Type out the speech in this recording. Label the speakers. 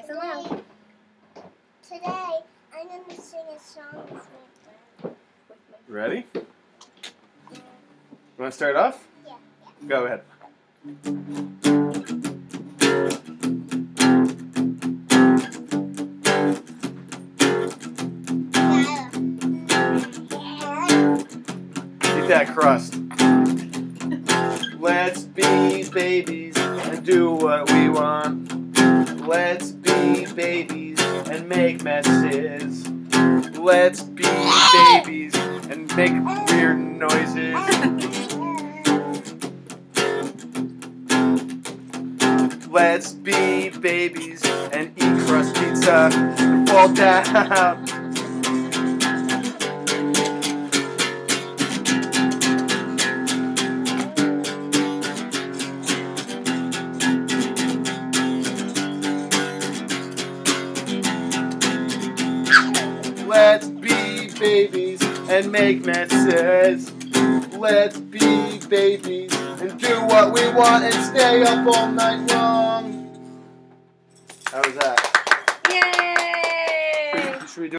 Speaker 1: Today, I'm going to sing a song with my friend.
Speaker 2: Ready? You want to start off?
Speaker 1: Yeah.
Speaker 2: Go ahead. Eat that crust. Let's be babies and do what we want. Let's be babies and make messes. Let's be babies and make weird noises. Let's be babies and eat crust pizza and fall down. Let's be babies and make messes. Let's be babies and do what we want and stay up all night long. How was that?